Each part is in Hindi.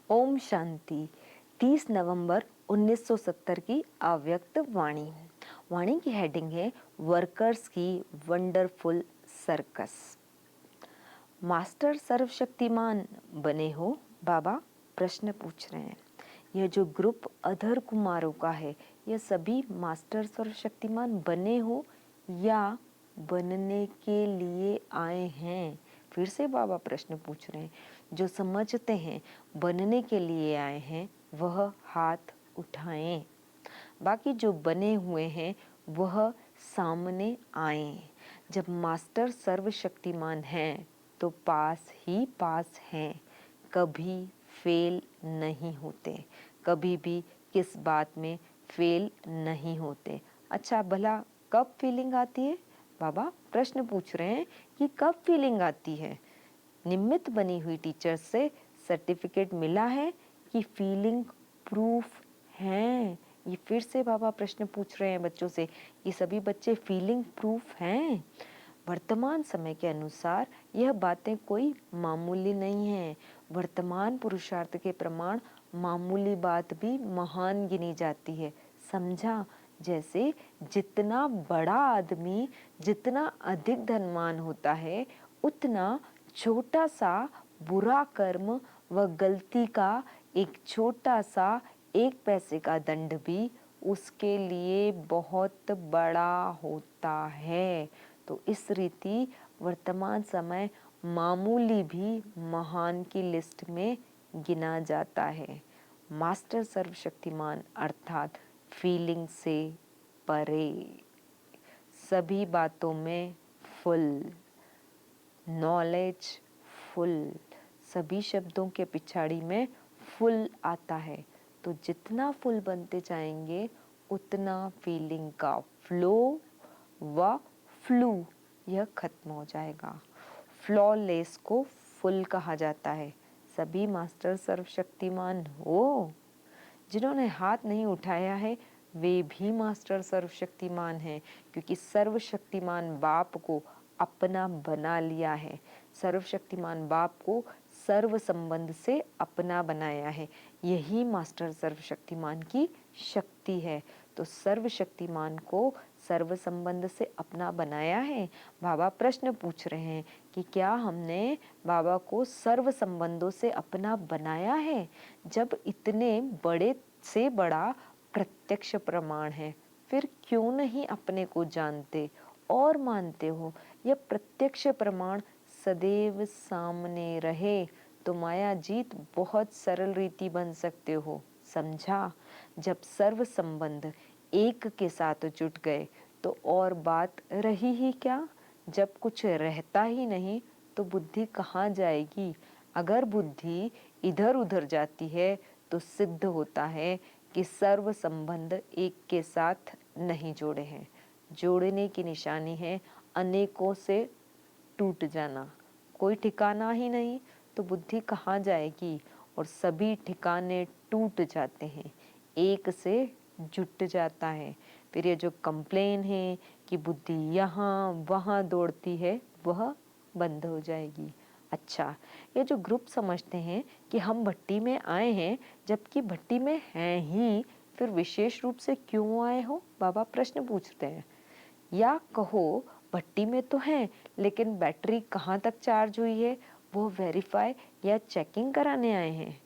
ओम शांति। 30 नवंबर 1970 की अव्यक्त वाणी। वाणी की हेडिंग है वर्कर्स की वंडरफुल सर्कस। मास्टर सर्वशक्तिमान बने हो बाबा? प्रश्न पूछ रहे हैं। यह जो ग्रुप अधर कुमारों का है, यह सभी मास्टर सर्वशक्तिमान बने हो या बनने के लिए आए हैं? फिर से बाबा प्रश्न पूछ रहे हैं। जो समझते हैं बनने के लिए आए हैं वह हाथ उठाएं। बाकी जो बने हुए हैं वह सामने आए। जब मास्टर सर्वशक्तिमान हैं तो पास ही पास हैं, कभी फेल नहीं होते, कभी भी किस बात में फेल नहीं होते। अच्छा भला कब फीलिंग आती है? बाबा प्रश्न पूछ रहे हैं कि कब फीलिंग आती है। निमित्त बनी हुई टीचर से सर्टिफिकेट मिला है कि फीलिंग प्रूफ हैं? ये फिर से बाबा प्रश्न पूछ रहे हैं बच्चों से कि सभी बच्चे फीलिंग प्रूफ हैं? वर्तमान समय के अनुसार यह बातें कोई मामूली नहीं है। वर्तमान पुरुषार्थ के प्रमाण मामूली बात भी महान गिनी जाती है। समझा? जैसे जितना बड़ा आदमी जितना अधिक धनवान होता है, उतना छोटा सा बुरा कर्म व गलती का एक छोटा सा 1 पैसे का दंड भी उसके लिए बहुत बड़ा होता है। तो इस रीति वर्तमान समय मामूली भी महान की लिस्ट में गिना जाता है। मास्टर सर्वशक्तिमान अर्थात फीलिंग से परे, सभी बातों में फुल, नॉलेज फुल, सभी शब्दों के पिछाड़ी में फुल आता है। तो जितना फुल बनते जाएंगे उतना फीलिंग का फ्लो व फ्लू यह खत्म हो जाएगा। फ्लॉलेस को फुल कहा जाता है। सभी मास्टर सर्वशक्तिमान हो। जिन्होंने हाथ नहीं उठाया है वे भी मास्टर सर्वशक्तिमान हैं, क्योंकि सर्वशक्तिमान बाप को अपना बना लिया है। सर्वशक्तिमान बाप को सर्व संबंध से अपना बनाया है। यही मास्टर सर्वशक्तिमान की शक्ति है। तो सर्वशक्तिमान को सर्व संबंध से अपना बनाया है। बाबा प्रश्न पूछ रहे हैं कि क्या हमने बाबा को सर्व संबंधों से अपना बनाया है? जब इतने बड़े से बड़ा प्रत्यक्ष प्रमाण है, फिर क्यों नहीं अपने को जानते और मानते हो? यह प्रत्यक्ष प्रमाण सदैव सामने रहे तो माया जीत बहुत सरल रीति बन सकते हो। समझा? जब सर्व संबंध एक के साथ जुट गए तो और बात रही ही क्या? जब कुछ रहता ही नहीं तो बुद्धि कहाँ जाएगी? अगर बुद्धि इधर उधर जाती है तो सिद्ध होता है कि सर्व संबंध एक के साथ नहीं जोड़े हैं। जोड़ने की निशानी है अनेकों से टूट जाना। कोई ठिकाना ही नहीं तो बुद्धि कहाँ जाएगी? और सभी ठिकाने टूट जाते हैं, एक से जुट जाता है। फिर ये जो कंप्लेन है कि बुद्धि यहाँ वहाँ दौड़ती है, वह बंद हो जाएगी। अच्छा, ये जो ग्रुप समझते हैं कि हम भट्टी में आए हैं जबकि भट्टी में हैं ही, फिर विशेष रूप से क्यों आए हो? बाबा प्रश्न पूछते हैं। या कहो भट्टी में तो हैं लेकिन बैटरी कहाँ तक चार्ज हुई है वो वेरीफाई या चेकिंग कराने आए हैं।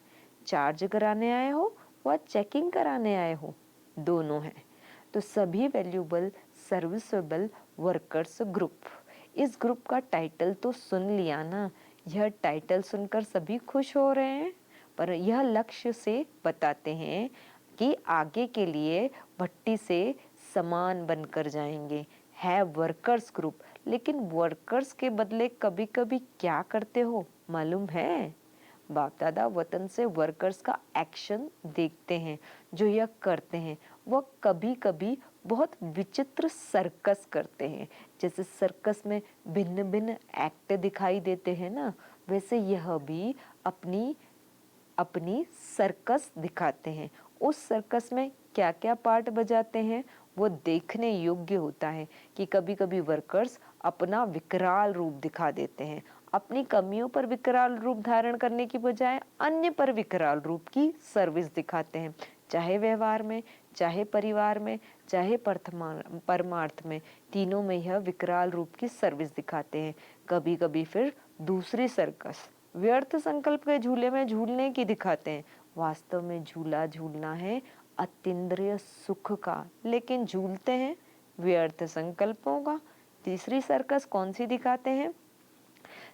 चार्ज कराने आए हो व चेकिंग कराने आए हो, दोनों हैं। तो सभी वैल्यूबल सर्विसेबल वर्कर्स ग्रुप, इस ग्रुप का टाइटल तो सुन लिया ना। यह टाइटल सुनकर सभी खुश हो रहे हैं, पर यह लक्ष्य से बताते हैं कि आगे के लिए भट्टी से समान बनकर जाएंगे। है वर्कर्स ग्रुप, लेकिन वर्कर्स के बदले कभी कभी क्या करते हो मालूम है? बाप दादा वतन से वर्कर्स का एक्शन देखते हैं। जो यह करते हैं वह कभी कभी बहुत विचित्र सर्कस करते हैं। जैसे सर्कस में भिन्न भिन्न एक्ट दिखाई देते हैं ना, वैसे यह भी अपनी अपनी सर्कस दिखाते हैं। उस सर्कस में क्या क्या पार्ट बजाते हैं वो देखने योग्य होता है कि कभी कभी वर्कर्स अपना विकराल रूप दिखा देते हैं। अपनी कमियों पर विकराल रूप धारण करने की बजाय अन्य पर विकराल रूप की सर्विस दिखाते हैं, चाहे व्यवहार में, चाहे परिवार में, चाहे परमार्थ में, तीनों में यह विकराल रूप की सर्विस दिखाते हैं। कभी कभी फिर दूसरी सर्कस व्यर्थ संकल्प के झूले में झूलने की दिखाते हैं। वास्तव में झूला झूलना है अतीन्द्रिय सुख का, लेकिन झूलते हैं व्यर्थ संकल्पों का। तीसरी सर्कस कौन सी दिखाते हैं?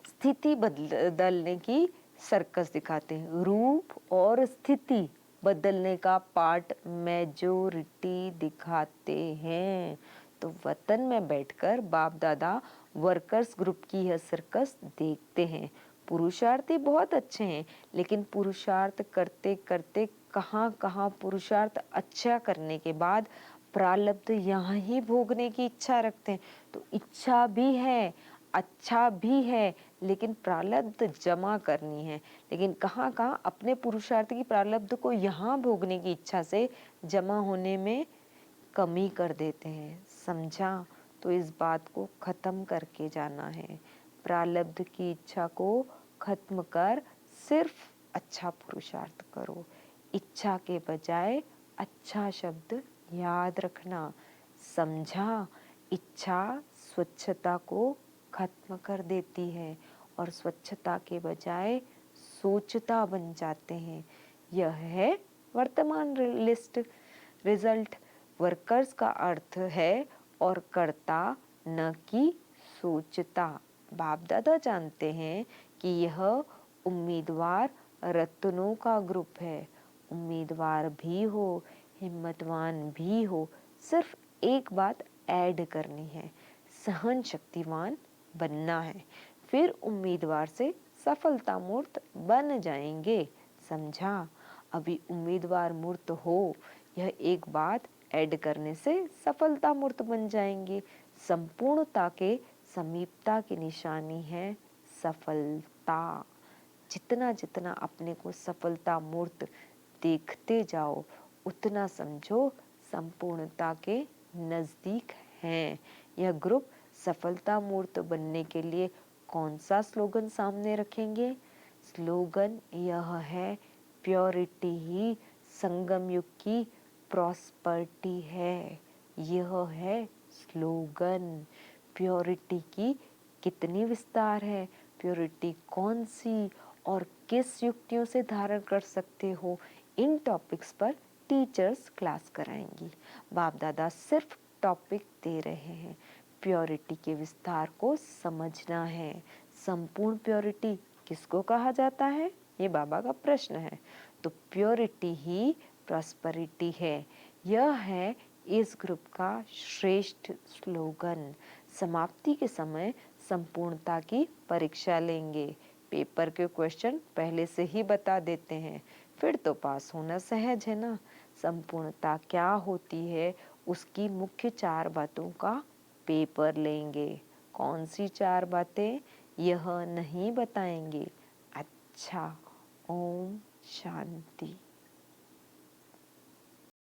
स्थिति बदलने की सर्कस दिखाते हैं। रूप और स्थिति बदलने का पार्ट मेजोरिटी दिखाते हैं। तो वतन में बैठकर बाप दादा वर्कर्स ग्रुप की यह सर्कस देखते हैं। पुरुषार्थी बहुत अच्छे हैं, लेकिन पुरुषार्थ करते करते कहाँ कहाँ पुरुषार्थ अच्छा करने के बाद प्रारब्ध यहाँ ही भोगने की इच्छा रखते हैं। तो इच्छा भी है, अच्छा भी है, लेकिन प्रारब्ध जमा करनी है। लेकिन कहाँ कहाँ अपने पुरुषार्थ की प्रारब्ध को यहाँ भोगने की इच्छा से जमा होने में कमी कर देते हैं। समझा? तो इस बात को खत्म करके जाना है। प्रारब्ध की इच्छा को खत्म कर सिर्फ अच्छा पुरुषार्थ करो। इच्छा के बजाय अच्छा शब्द याद रखना। समझा? इच्छा स्वच्छता को खत्म कर देती है और स्वच्छता के बजाय सोचता बन जाते हैं। यह है वर्तमान लिस्ट रिजल्ट। वर्कर्स का अर्थ है और कर्ता, न कि सोचता। बाप दादा जानते हैं कि यह उम्मीदवार रत्नों का ग्रुप है। उम्मीदवार भी हो, हिम्मतवान भी हो, सिर्फ एक बात ऐड करनी है, सहन शक्तिवान बनना है। फिर उम्मीदवार से सफलता मूर्त बन जाएंगे। समझा? अभी उम्मीदवार मूर्त हो, यह एक बात ऐड करने से सफलता मूर्त बन जाएंगे। संपूर्णता के समीपता की निशानी है सफलता। जितना जितना अपने को सफलता मूर्त देखते जाओ, उतना समझो संपूर्णता के नजदीक हैं। यह ग्रुप सफलता मूर्त बनने के लिए कौन सा स्लोगन सामने रखेंगे? स्लोगन यह है, प्योरिटी ही संगम युग की प्रॉस्पर्टी है। यह है स्लोगन। प्योरिटी की कितनी विस्तार है, प्योरिटी कौन सी और किस युक्तियों से धारण कर सकते हो, इन टॉपिक्स पर टीचर्स क्लास कराएंगी। बाप दादा सिर्फ टॉपिक दे रहे हैं, प्योरिटी के विस्तार को समझना है। संपूर्ण प्योरिटी किसको कहा जाता है, ये बाबा का प्रश्न है। तो प्योरिटी ही प्रॉस्पेरिटी है। यह है इस ग्रुप का श्रेष्ठ स्लोगन। समाप्ति के समय संपूर्णता की परीक्षा लेंगे। पेपर के क्वेश्चन पहले से ही बता देते हैं, फिर तो पास होना सहज है ना। संपूर्णता क्या होती है, उसकी मुख्य 4 बातों का पेपर लेंगे। कौन सी 4 बातें, यह नहीं बताएंगे। अच्छा, ओम शांति।